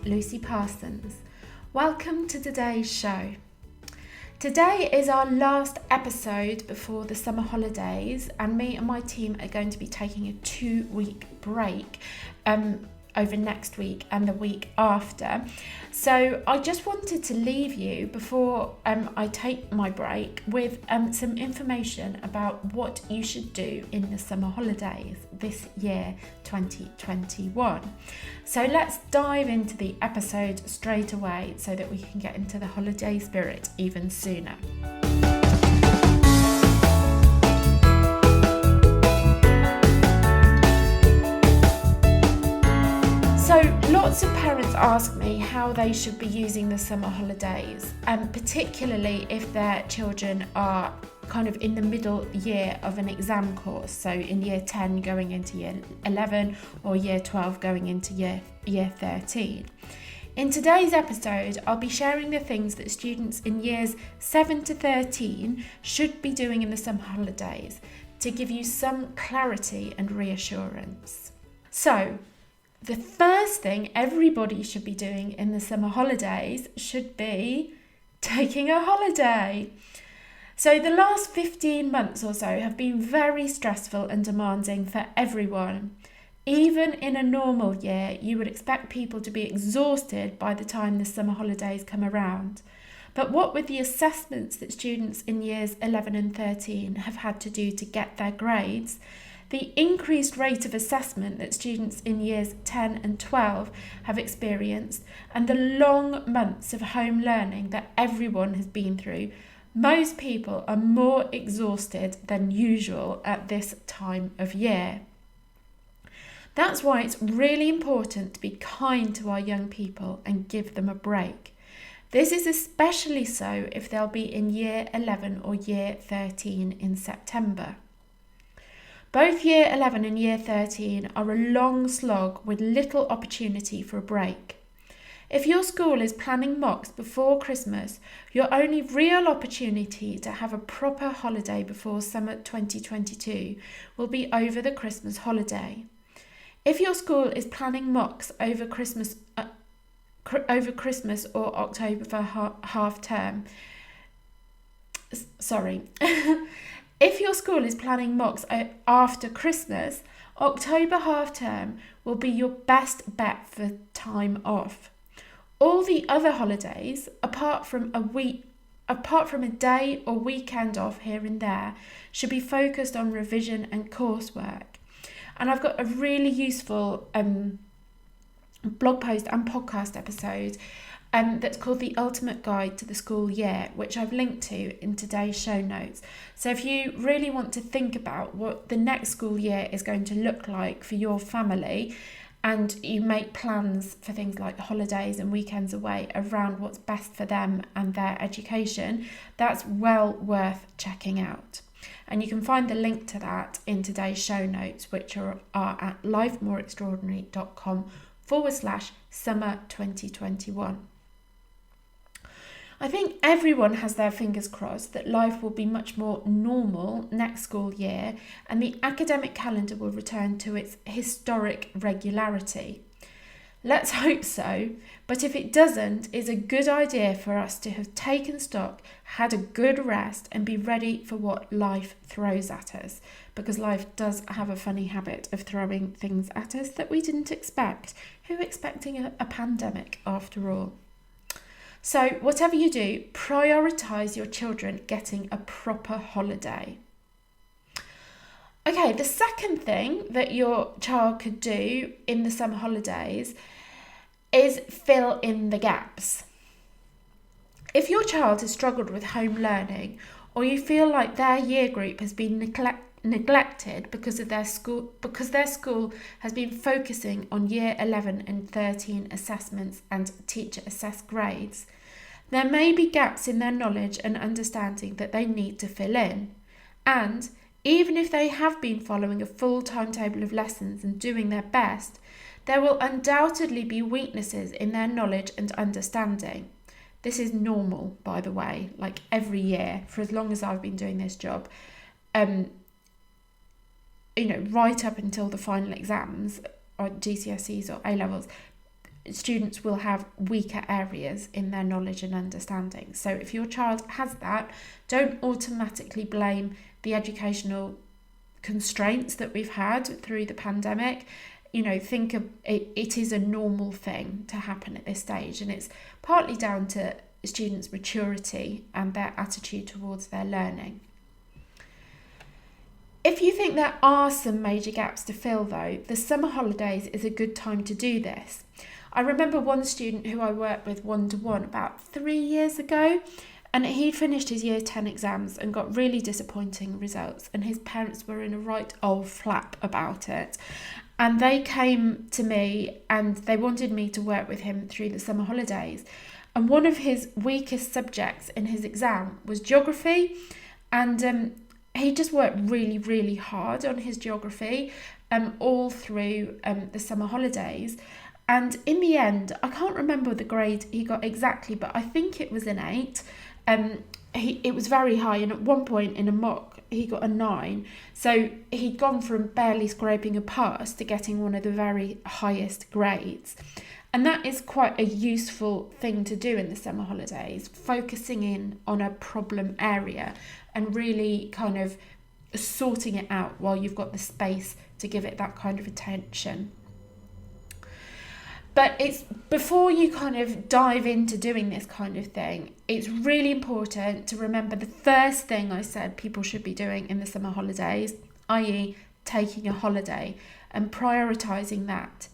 Lucy Parsons. Welcome to today's show. Today is our last episode before the summer holidays, and me and my team are going to be taking a 2-week break over next week and the week after. So I just wanted to leave you before I take my break with some information about what you should do in the summer holidays this year 2021. So let's dive into the episode straight away so that we can get into the holiday spirit even sooner. So lots of parents ask me how they should be using the summer holidays, and particularly if their children are kind of in the middle year of an exam course, so in year 10 going into year 11 or year 12 going into year 13. In today's episode, I'll be sharing the things that students in years 7 to 13 should be doing in the summer holidays to give you some clarity and reassurance. So, the first thing everybody should be doing in the summer holidays should be taking a holiday. So the last 15 months or so have been very stressful and demanding for everyone. Even in a normal year, you would expect people to be exhausted by the time the summer holidays come around. But what with the assessments that students in years 11 and 13 have had to do to get their grades, the increased rate of assessment that students in years 10 and 12 have experienced, and the long months of home learning that everyone has been through, most people are more exhausted than usual at this time of year. That's why it's really important to be kind to our young people and give them a break. This is especially so if they'll be in year 11 or year 13 in September. Both year 11 and year 13 are a long slog with little opportunity for a break. If your school is planning mocks before Christmas, your only real opportunity to have a proper holiday before summer 2022 will be over the Christmas holiday. If your school is planning mocks over Christmas or October for half term, If your school is planning mocks after Christmas, October half term will be your best bet for time off. All the other holidays, apart from a day or weekend off here and there, should be focused on revision and coursework. And I've got a really useful blog post and podcast episode that's called The Ultimate Guide to the School Year, which I've linked to in today's show notes. So if you really want to think about what the next school year is going to look like for your family, and you make plans for things like holidays and weekends away around what's best for them and their education, that's well worth checking out. And you can find the link to that in today's show notes, which are at lifemoreextraordinary.com/summer 2021. I think everyone has their fingers crossed that life will be much more normal next school year and the academic calendar will return to its historic regularity. Let's hope so, but if it doesn't, it's a good idea for us to have taken stock, had a good rest, and be ready for what life throws at us, because life does have a funny habit of throwing things at us that we didn't expect. Who expecting a pandemic after all? So whatever you do, prioritise your children getting a proper holiday. Okay, the second thing that your child could do in the summer holidays is fill in the gaps. If your child has struggled with home learning, or you feel like their year group has been neglected because their school has been focusing on year 11 and 13 assessments and teacher assessed grades, there may be gaps in their knowledge and understanding that they need to fill in. And even if they have been following a full timetable of lessons and doing their best, there will undoubtedly be weaknesses in their knowledge and understanding. This is normal, by the way, like every year for as long as I've been doing this job. Right up until the final exams or GCSEs or A-levels, students will have weaker areas in their knowledge and understanding. So if your child has that, don't automatically blame the educational constraints that we've had through the pandemic. Think of it, it is a normal thing to happen at this stage, and it's partly down to students' maturity and their attitude towards their learning. If you think there are some major gaps to fill though, the summer holidays is a good time to do this. I remember one student who I worked with one-to-one about 3 years ago, and he'd finished his year 10 exams and got really disappointing results, and his parents were in a right old flap about it. And they came to me and they wanted me to work with him through the summer holidays. And one of his weakest subjects in his exam was geography, and he just worked really, really hard on his geography all through the summer holidays. And in the end, I can't remember the grade he got exactly, but I think it was an 8. It was very high, and at one point in a mock, he got a 9. So he'd gone from barely scraping a pass to getting one of the very highest grades. And that is quite a useful thing to do in the summer holidays, focusing in on a problem area and really kind of sorting it out while you've got the space to give it that kind of attention. But it's before you kind of dive into doing this kind of thing, it's really important to remember the first thing I said people should be doing in the summer holidays, i.e. taking a holiday and prioritising that.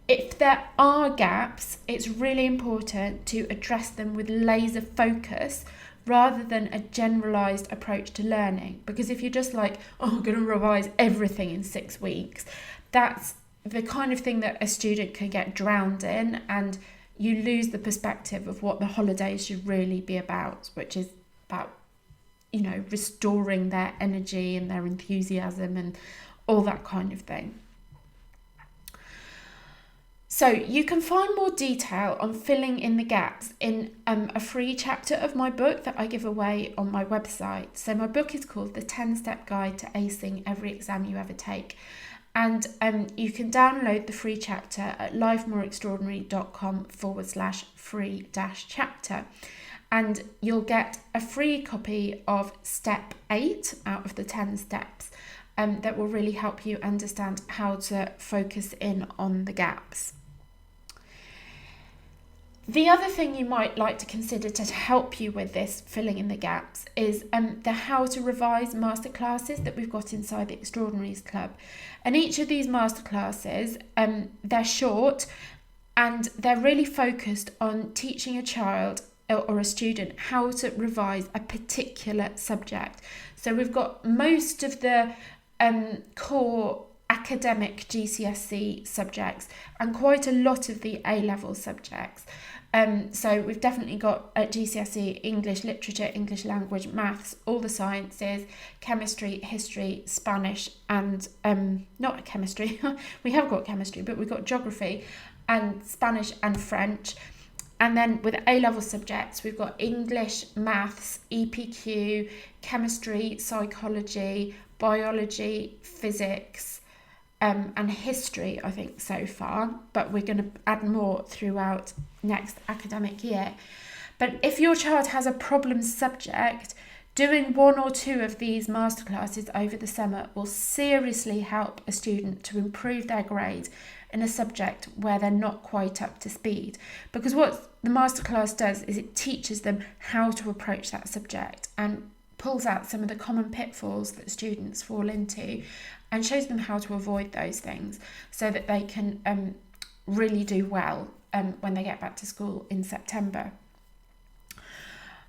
If there are gaps, it's really important to address them with laser focus rather than a generalised approach to learning. Because if you're just like, I'm going to revise everything in 6 weeks, that's the kind of thing that a student can get drowned in, and you lose the perspective of what the holidays should really be about, which is about, restoring their energy and their enthusiasm and all that kind of thing. So you can find more detail on filling in the gaps in a free chapter of my book that I give away on my website. So my book is called The 10-Step Guide to Acing Every Exam You Ever Take. And you can download the free chapter at lifemoreextraordinary.com/free-chapter. And you'll get a free copy of step 8 out of the 10 steps that will really help you understand how to focus in on the gaps. The other thing you might like to consider to help you with this filling in the gaps is the How to Revise masterclasses that we've got inside the Extraordinaries Club. And each of these masterclasses, they're short and they're really focused on teaching a child or a student how to revise a particular subject. So we've got most of the core academic GCSE subjects and quite a lot of the A-level subjects. So we've definitely got at GCSE English literature, English language, maths, all the sciences, chemistry, history, Spanish, and not chemistry. We have got chemistry, but we've got geography and Spanish and French. And then with A-level subjects, we've got English, maths, EPQ, chemistry, psychology, biology, physics, and history, I think, so far. But we're going to add more throughout next academic year. But if your child has a problem subject, doing 1 or 2 of these masterclasses over the summer will seriously help a student to improve their grade in a subject where they're not quite up to speed. Because what the masterclass does is it teaches them how to approach that subject and pulls out some of the common pitfalls that students fall into and shows them how to avoid those things so that they can really do well when they get back to school in September.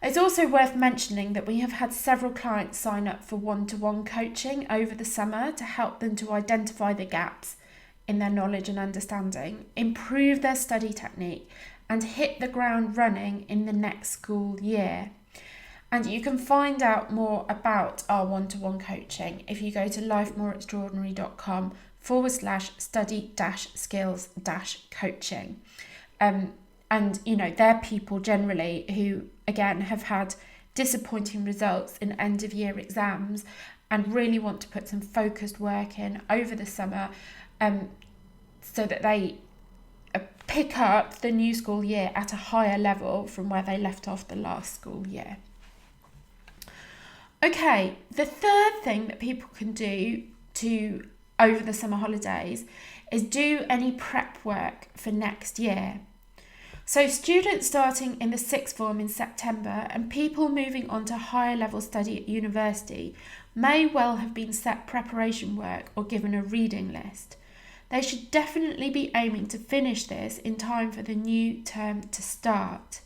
It's also worth mentioning that we have had several clients sign up for one-to-one coaching over the summer to help them to identify the gaps in their knowledge and understanding, improve their study technique, and hit the ground running in the next school year. And you can find out more about our one-to-one coaching if you go to lifemoreextraordinary.com/study-skills-coaching. And, they're people generally who, again, have had disappointing results in end-of-year exams and really want to put some focused work in over the summer so that they pick up the new school year at a higher level from where they left off the last school year. Okay, the third thing that people can do over the summer holidays is do any prep work for next year. So students starting in the sixth form in September and people moving on to higher level study at university may well have been set preparation work or given a reading list. They should definitely be aiming to finish this in time for the new term to start.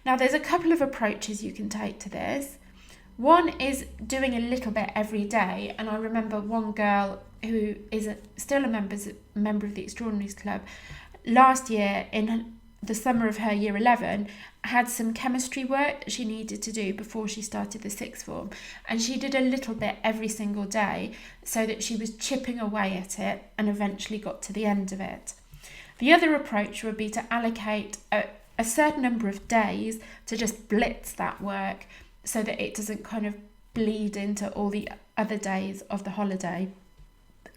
Now, there's a couple of approaches you can take to this. One is doing a little bit every day, and I remember one girl who is still a member of the Extraordinaries Club last year in the summer of her year 11 had some chemistry work that she needed to do before she started the sixth form, and she did a little bit every single day so that she was chipping away at it and eventually got to the end of it. The other approach would be to allocate a certain number of days to just blitz that work so that it doesn't kind of bleed into all the other days of the holiday,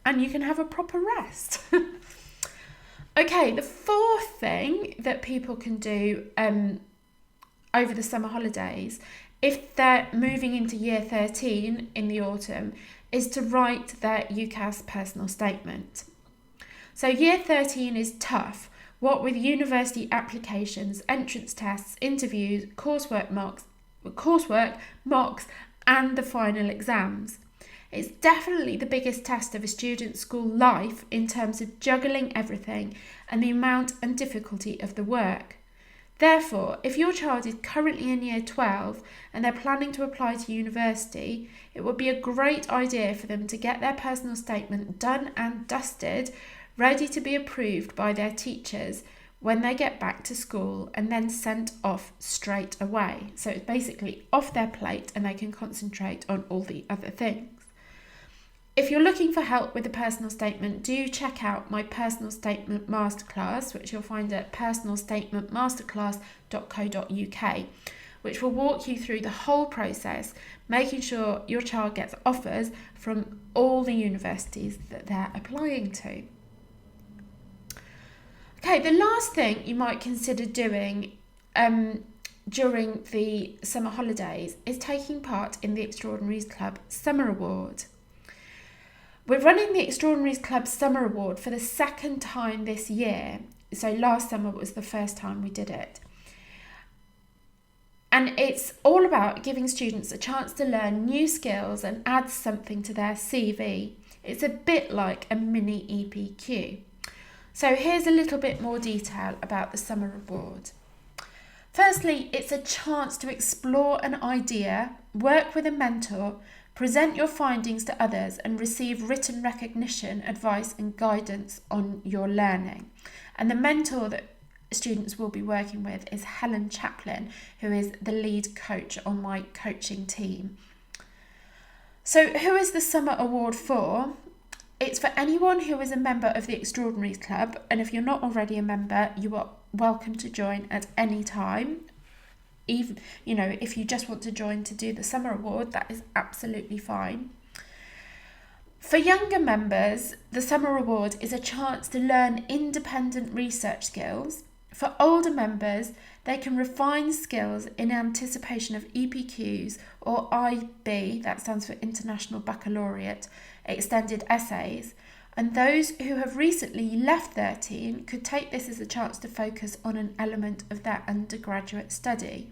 and you can have a proper rest. Okay, the fourth thing that people can do over the summer holidays, if they're moving into year 13 in the autumn, is to write their UCAS personal statement. So year 13 is tough, what with university applications, entrance tests, interviews, coursework, mocks, and the final exams. It's definitely the biggest test of a student's school life in terms of juggling everything and the amount and difficulty of the work. Therefore, if your child is currently in year 12 and they're planning to apply to university, it would be a great idea for them to get their personal statement done and dusted, ready to be approved by their teachers when they get back to school and then sent off straight away. So it's basically off their plate and they can concentrate on all the other things. If you're looking for help with the personal statement, do check out my personal statement masterclass, which you'll find at personalstatementmasterclass.co.uk, which will walk you through the whole process, making sure your child gets offers from all the universities that they're applying to. Okay, the last thing you might consider doing during the summer holidays is taking part in the Extraordinaries Club Summer Award. We're running the Extraordinaries Club Summer Award for the second time this year. So last summer was the first time we did it. And it's all about giving students a chance to learn new skills and add something to their CV. It's a bit like a mini EPQ. So here's a little bit more detail about the Summer Award. Firstly, it's a chance to explore an idea, work with a mentor, present your findings to others and receive written recognition, advice and guidance on your learning. And the mentor that students will be working with is Helen Chaplin, who is the lead coach on my coaching team. So who is the Summer Award for? It's for anyone who is a member of the Extraordinaries Club, and if you're not already a member, you are welcome to join at any time. Even, if you just want to join to do the Summer Award, that is absolutely fine. For younger members, the Summer Award is a chance to learn independent research skills. For older members, they can refine skills in anticipation of EPQs or IB, that stands for International Baccalaureate, extended essays. And those who have recently left 13 could take this as a chance to focus on an element of their undergraduate study.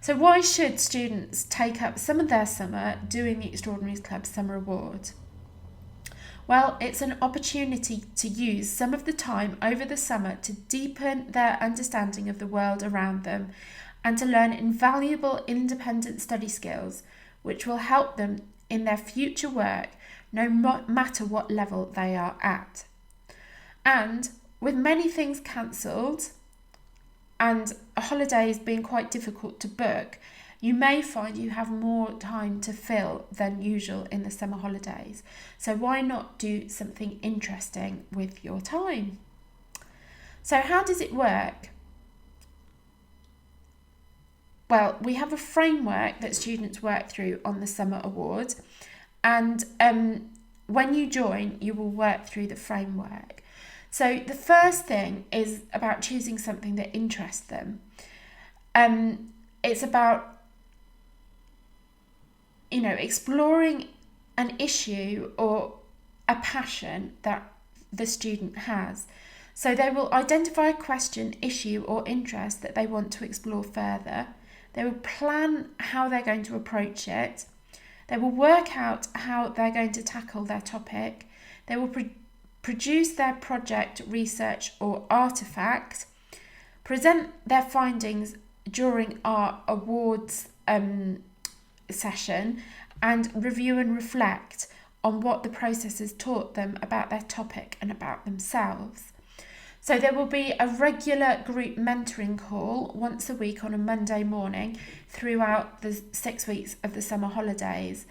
So why should students take up some of their summer doing the Extraordinaries Club Summer Award? Well, it's an opportunity to use some of the time over the summer to deepen their understanding of the world around them and to learn invaluable independent study skills, which will help them in their future work, no matter what level they are at. And with many things cancelled and holidays being quite difficult to book, you may find you have more time to fill than usual in the summer holidays. So why not do something interesting with your time? So how does it work? Well, we have a framework that students work through on the Summer Award, and when you join, you will work through the framework. So the first thing is about choosing something that interests them. It's about, exploring an issue or a passion that the student has. So they will identify a question, issue, or interest that they want to explore further. They will plan how they're going to approach it. They will work out how they're going to tackle their topic. They will produce their project, research, or artifact, present their findings during our awards session, and review and reflect on what the process has taught them about their topic and about themselves. So there will be a regular group mentoring call once a week on a Monday morning throughout the 6 weeks of the summer holidays.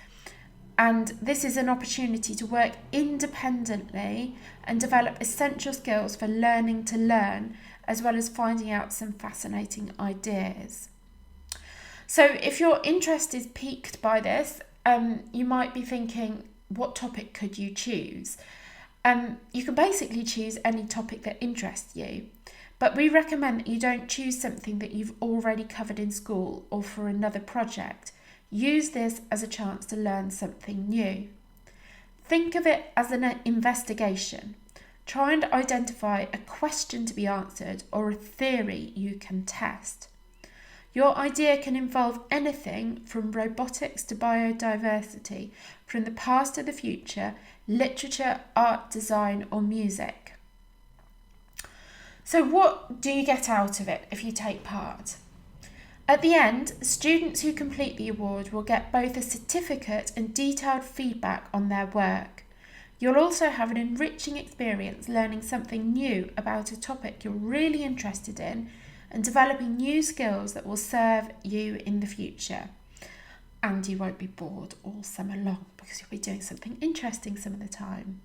And this is an opportunity to work independently and develop essential skills for learning to learn, as well as finding out some fascinating ideas. So if your interest is piqued by this, you might be thinking, what topic could you choose? You can basically choose any topic that interests you, but we recommend that you don't choose something that you've already covered in school or for another project. Use this as a chance to learn something new. Think of it as an investigation. Try and identify a question to be answered or a theory you can test. Your idea can involve anything from robotics to biodiversity, from the past to the future, literature, art, design, or music. So what do you get out of it if you take part? At the end, students who complete the award will get both a certificate and detailed feedback on their work. You'll also have an enriching experience learning something new about a topic you're really interested in and developing new skills that will serve you in the future. And you won't be bored all summer long because you'll be doing something interesting some of the time.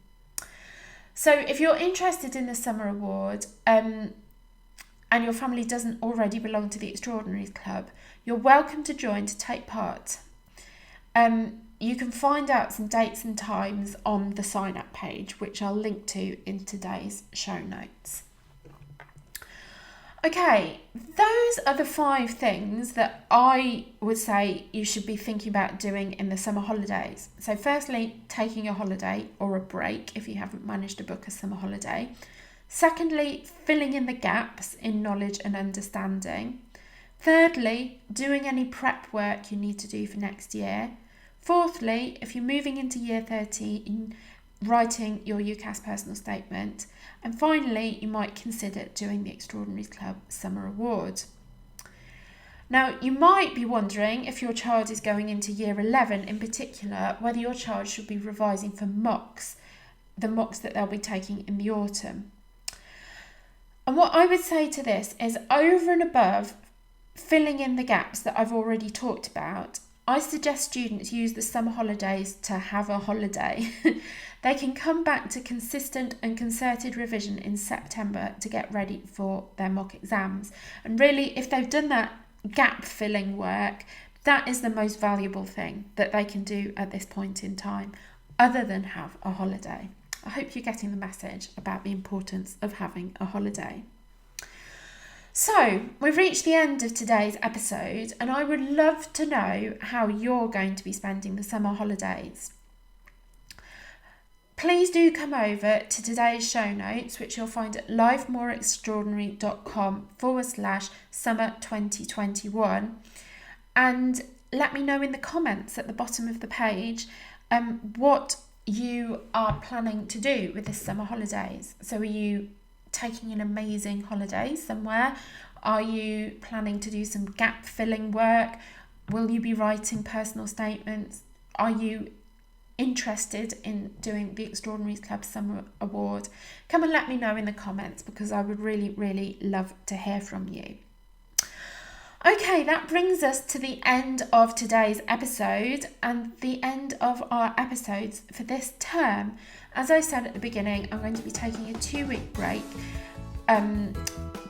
So if you're interested in the Summer Award and your family doesn't already belong to the Extraordinaries Club, you're welcome to join to take part. You can find out some dates and times on the sign-up page, which I'll link to in today's show notes. Okay, those are the 5 things that I would say you should be thinking about doing in the summer holidays. So firstly, taking a holiday or a break if you haven't managed to book a summer holiday. Secondly, filling in the gaps in knowledge and understanding. Thirdly, doing any prep work you need to do for next year. Fourthly, if you're moving into year 13, writing your UCAS personal statement. And finally, you might consider doing the Extraordinaries Club Summer Award. Now, you might be wondering if your child is going into year 11 in particular, whether your child should be revising for mocks, the mocks that they'll be taking in the autumn. And what I would say to this is, over and above filling in the gaps that I've already talked about, I suggest students use the summer holidays to have a holiday. They can come back to consistent and concerted revision in September to get ready for their mock exams. And really, if they've done that gap filling work, that is the most valuable thing that they can do at this point in time, other than have a holiday. I hope you're getting the message about the importance of having a holiday. So, we've reached the end of today's episode, and I would love to know how you're going to be spending the summer holidays. Please do come over to today's show notes, which you'll find at lifemoreextraordinary.com/summer 2021, and let me know in the comments at the bottom of the page what you are planning to do with the summer holidays. So are you taking an amazing holiday somewhere? Are you planning to do some gap filling work? Will you be writing personal statements? Are you interested in doing the Extraordinaries Club Summer Award? Come and let me know in the comments, because I would really, really love to hear from you. Okay, that brings us to the end of today's episode and the end of our episodes for this term. As I said at the beginning, I'm going to be taking a 2-week break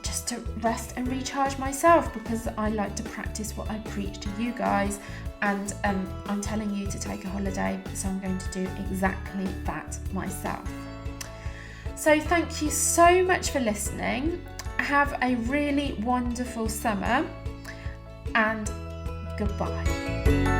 just to rest and recharge myself, because I like to practice what I preach to you guys, and I'm telling you to take a holiday, so I'm going to do exactly that myself. So thank you so much for listening. Have a really wonderful summer and goodbye.